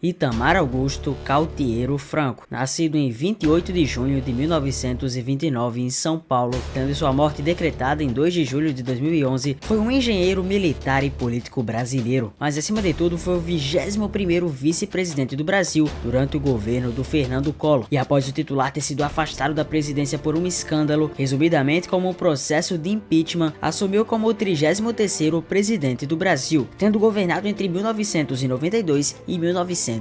Itamar Augusto Cautiero Franco, nascido em 28 de junho de 1929 em São Paulo, tendo sua morte decretada em 2 de julho de 2011, foi um engenheiro militar e político brasileiro, mas acima de tudo foi o 21º vice-presidente do Brasil durante o governo do Fernando Collor, e após o titular ter sido afastado da presidência por um escândalo, resumidamente como um processo de impeachment, assumiu como o 33º presidente do Brasil, tendo governado entre 1992 e 1995.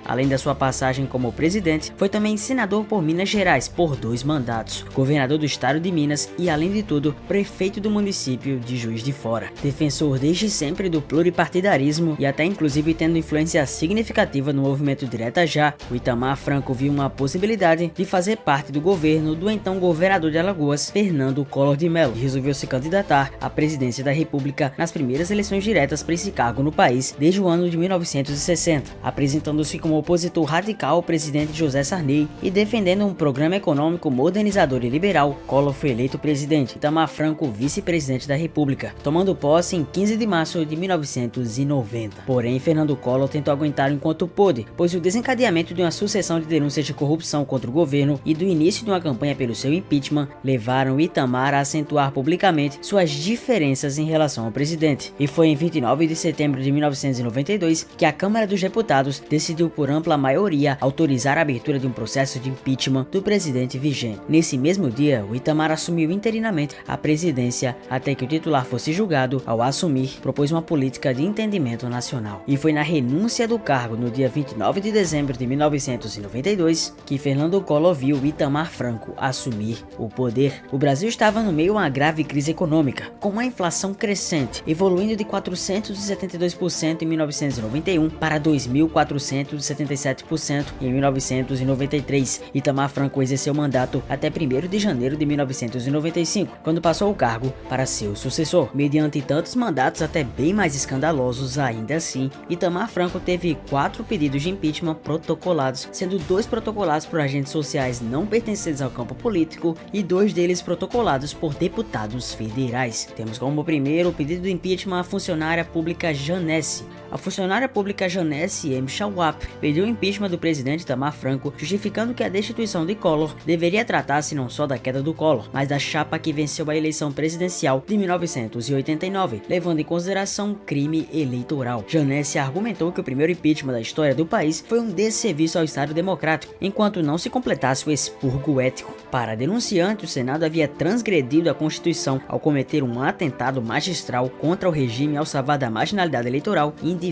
Além da sua passagem como presidente, foi também senador por Minas Gerais por 2 mandatos, governador do estado de Minas e, além de tudo, prefeito do município de Juiz de Fora. Defensor desde sempre do pluripartidarismo e até inclusive tendo influência significativa no movimento Direta Já, o Itamar Franco viu uma possibilidade de fazer parte do governo do então governador de Alagoas, Fernando Collor de Mello, e resolveu se candidatar à presidência da República nas primeiras eleições diretas para esse cargo no país desde o ano de 1960, apresentando-se como opositor radical ao presidente José Sarney e defendendo um programa econômico modernizador e liberal. Collor foi eleito presidente, Itamar Franco vice-presidente da República, tomando posse em 15 de março de 1990. Porém, Fernando Collor tentou aguentar enquanto pôde, pois o desencadeamento de uma sucessão de denúncias de corrupção contra o governo e do início de uma campanha pelo seu impeachment levaram Itamar a acentuar publicamente suas diferenças em relação ao presidente. E foi em 29 de setembro de 1992 que a Câmara dos Deputados decidiu por ampla maioria autorizar a abertura de um processo de impeachment do presidente vigente. Nesse mesmo dia, o Itamar assumiu interinamente a presidência até que o titular fosse julgado. Ao assumir, propôs uma política de entendimento nacional. E foi na renúncia do cargo no dia 29 de dezembro de 1992 que Fernando Collor viu Itamar Franco assumir o poder. O Brasil estava no meio a uma grave crise econômica, com uma inflação crescente, evoluindo de 472% em 1991 para 2.477% em 1993. Itamar Franco exerceu mandato até 1º de janeiro de 1995, quando passou o cargo para seu sucessor. Mediante tantos mandatos até bem mais escandalosos, ainda assim, Itamar Franco teve 4 pedidos de impeachment protocolados, sendo 2 protocolados por agentes sociais não pertencentes ao campo político e 2 deles protocolados por deputados federais. Temos como primeiro o pedido de impeachment à funcionária pública Janesse. A funcionária pública Janesse M. Chawap pediu o impeachment do presidente Itamar Franco, justificando que a destituição de Collor deveria tratar-se não só da queda do Collor, mas da chapa que venceu a eleição presidencial de 1989, levando em consideração crime eleitoral. Janesse argumentou que o primeiro impeachment da história do país foi um desserviço ao Estado Democrático, enquanto não se completasse o expurgo ético. Para a denunciante, o Senado havia transgredido a Constituição ao cometer um atentado magistral contra o regime ao salvar da marginalidade eleitoral indivisa.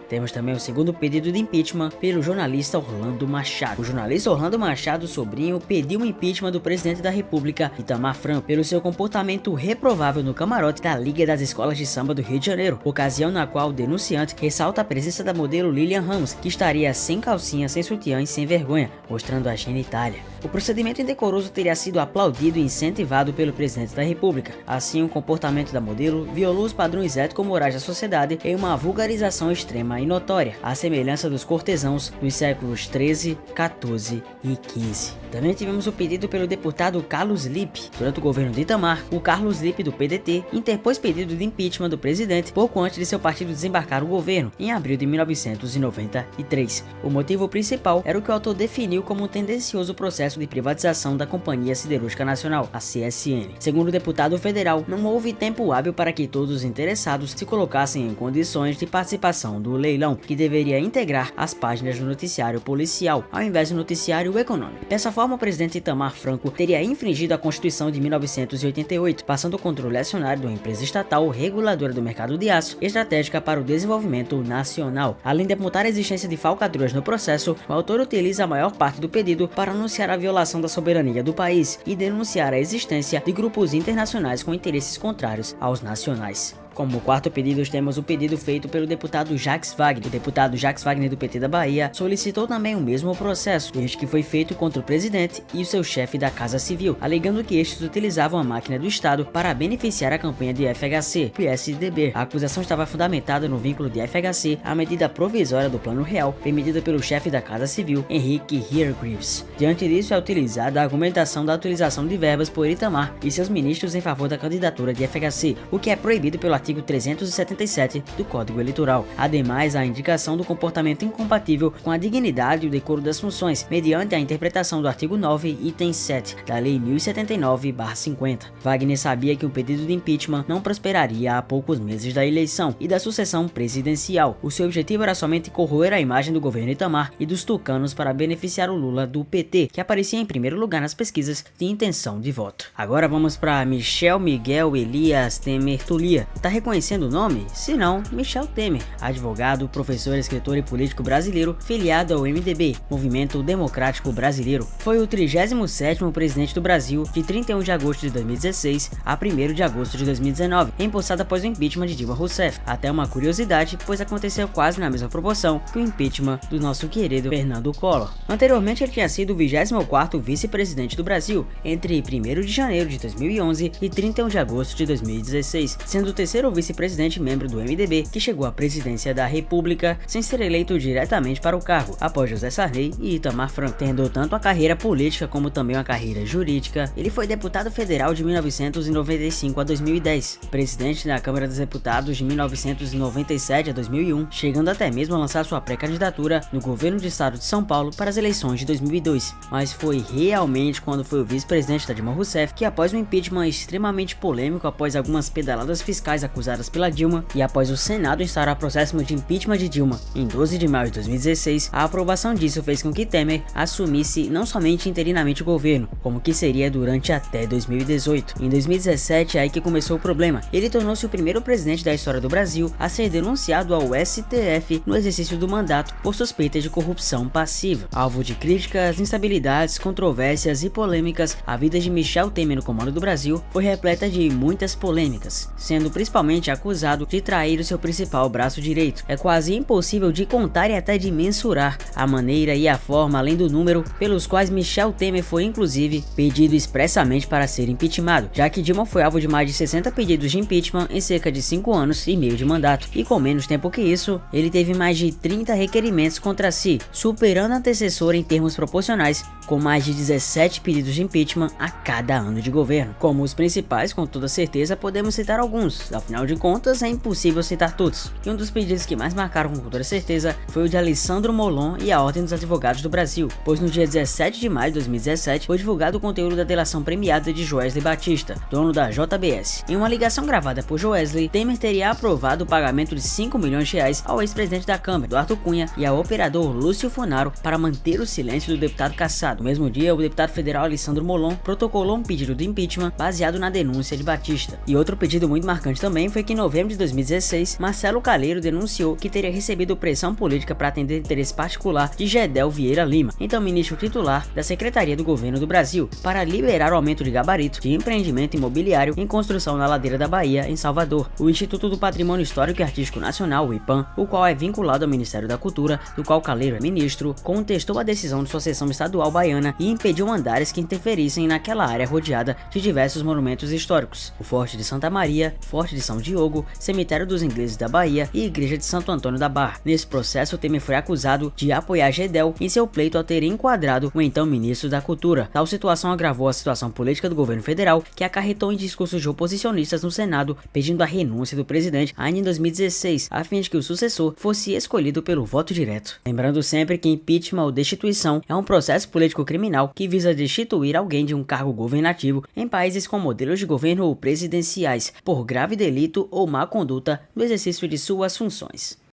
Temos também o segundo pedido de impeachment pelo jornalista Orlando Machado. O jornalista Orlando Machado Sobrinho pediu o impeachment do presidente da República, Itamar Franco, pelo seu comportamento reprovável no camarote da Liga das Escolas de Samba do Rio de Janeiro, ocasião na qual o denunciante ressalta a presença da modelo Lilian Ramos, que estaria sem calcinha, sem sutiã e sem vergonha, mostrando a genitália. O procedimento indecoroso teria sido aplaudido e incentivado pelo presidente da República. Assim, o comportamento da modelo violou os padrões ético-morais da sociedade em uma vulgarização extrema e notória, à semelhança dos cortesãos dos séculos 13, 14 e 15. Também tivemos o pedido pelo deputado Carlos Lippe. Durante o governo de Itamar, o Carlos Lippe do PDT interpôs pedido de impeachment do presidente pouco antes de seu partido desembarcar o governo, em abril de 1993. O motivo principal era o que o autor definiu como um tendencioso processo de privatização da Companhia Siderúrgica Nacional, a CSN. Segundo o deputado federal, não houve tempo hábil para que todos os interessados se colocassem em condições de participação do leilão, que deveria integrar as páginas do noticiário policial, ao invés do noticiário econômico. Dessa forma, o presidente Itamar Franco teria infringido a Constituição de 1988, passando o controle acionário de uma empresa estatal reguladora do mercado de aço, estratégica para o desenvolvimento nacional. Além de apontar a existência de falcatruas no processo, o autor utiliza a maior parte do pedido para anunciar a violação da soberania do país e denunciar a existência de grupos internacionais com interesses contrários aos nacionais. Como quarto pedido, temos o pedido feito pelo deputado Jacques Wagner. O deputado Jacques Wagner do PT da Bahia solicitou também o mesmo processo, este que foi feito contra o presidente e o seu chefe da Casa Civil, alegando que estes utilizavam a máquina do Estado para beneficiar a campanha de FHC, PSDB. A acusação estava fundamentada no vínculo de FHC à medida provisória do Plano Real, emitida pelo chefe da Casa Civil, Henrique Heergreaves. Diante disso, é utilizada a argumentação da utilização de verbas por Itamar e seus ministros em favor da candidatura de FHC, o que é proibido pelo artigo 377 do Código Eleitoral. Ademais, a indicação do comportamento incompatível com a dignidade e o decoro das funções, mediante a interpretação do artigo 9, item 7 da Lei 1079/50. Wagner sabia que o pedido de impeachment não prosperaria há poucos meses da eleição e da sucessão presidencial. O seu objetivo era somente corroer a imagem do governo Itamar e dos tucanos para beneficiar o Lula do PT, que aparecia em primeiro lugar nas pesquisas de intenção de voto. Agora vamos para Michel Miguel Elias Temer Tulia. Tá reconhecendo o nome? Se não, Michel Temer, advogado, professor, escritor e político brasileiro, filiado ao MDB, Movimento Democrático Brasileiro. Foi o 37º presidente do Brasil de 31 de agosto de 2016 a 1º de agosto de 2019, empossado após o impeachment de Dilma Rousseff. Até uma curiosidade, pois aconteceu quase na mesma proporção que o impeachment do nosso querido Fernando Collor. Anteriormente, ele tinha sido o 24º vice-presidente do Brasil entre 1º de janeiro de 2011 e 31 de agosto de 2016, sendo o terceiro vice-presidente membro do MDB que chegou à presidência da República sem ser eleito diretamente para o cargo, após José Sarney e Itamar Franco. Tendo tanto a carreira política como também uma carreira jurídica, ele foi deputado federal de 1995 a 2010, presidente da Câmara dos Deputados de 1997 a 2001, chegando até mesmo a lançar sua pré-candidatura no governo do estado de São Paulo para as eleições de 2002. Mas foi realmente quando foi o vice-presidente da Dilma Rousseff que, após um impeachment extremamente polêmico após algumas pedaladas fiscais acusadas pela Dilma e após o Senado instaurar processo de impeachment de Dilma em 12 de maio de 2016, a aprovação disso fez com que Temer assumisse não somente interinamente o governo, como que seria durante até 2018. Em 2017 é aí que começou o problema. Ele tornou-se o primeiro presidente da história do Brasil a ser denunciado ao STF no exercício do mandato por suspeita de corrupção passiva. Alvo de críticas, instabilidades, controvérsias e polêmicas, a vida de Michel Temer no comando do Brasil foi repleta de muitas polêmicas, sendo principalmente acusado de trair o seu principal braço direito. É quase impossível de contar e até de mensurar a maneira e a forma, além do número, pelos quais Michel Temer foi inclusive pedido expressamente para ser impeachmentado, já que Dilma foi alvo de mais de 60 pedidos de impeachment em cerca de 5 anos e meio de mandato, e com menos tempo que isso, ele teve mais de 30 requerimentos contra si, superando a antecessora em termos proporcionais, com mais de 17 pedidos de impeachment a cada ano de governo. Como os principais, com toda certeza podemos citar alguns, afinal de contas é impossível citar todos, e um dos pedidos que mais marcaram com toda certeza foi o de Alessandro Molon e a Ordem dos Advogados do Brasil, pois no dia 17 de maio de 2017 foi divulgado o conteúdo da delação premiada de Joesley Batista, dono da JBS. Em uma ligação gravada por Joesley, Temer teria aprovado o pagamento de 5 milhões de reais ao ex-presidente da Câmara, Eduardo Cunha, e ao operador Lúcio Funaro para manter o silêncio do deputado cassado. No mesmo dia, o deputado federal Alessandro Molon protocolou um pedido de impeachment baseado na denúncia de Batista. E outro pedido muito marcante também foi que em novembro de 2016, Marcelo Calheiro denunciou que teria recebido pressão política para atender interesse particular de Gedel Vieira Lima, então ministro titular da Secretaria do Governo do Brasil, para liberar o aumento de gabarito de empreendimento imobiliário em construção na Ladeira da Bahia, em Salvador. O Instituto do Patrimônio Histórico e Artístico Nacional, o IPAM, o qual é vinculado ao Ministério da Cultura, do qual Calheiro é ministro, contestou a decisão de sua seção estadual baiana e impediu andares que interferissem naquela área rodeada de diversos monumentos históricos: o Forte de Santa Maria, Forte de São Diogo, Cemitério dos Ingleses da Bahia e Igreja de Santo Antônio da Barra. Nesse processo, Temer foi acusado de apoiar Gedel em seu pleito ao ter enquadrado o então ministro da Cultura. Tal situação agravou a situação política do governo federal, que acarretou em discursos de oposicionistas no Senado pedindo a renúncia do presidente ainda em 2016, a fim de que o sucessor fosse escolhido pelo voto direto. Lembrando sempre que impeachment ou destituição é um processo político criminal que visa destituir alguém de um cargo governativo em países com modelos de governo ou presidenciais por grave delito ou má conduta no exercício de suas funções.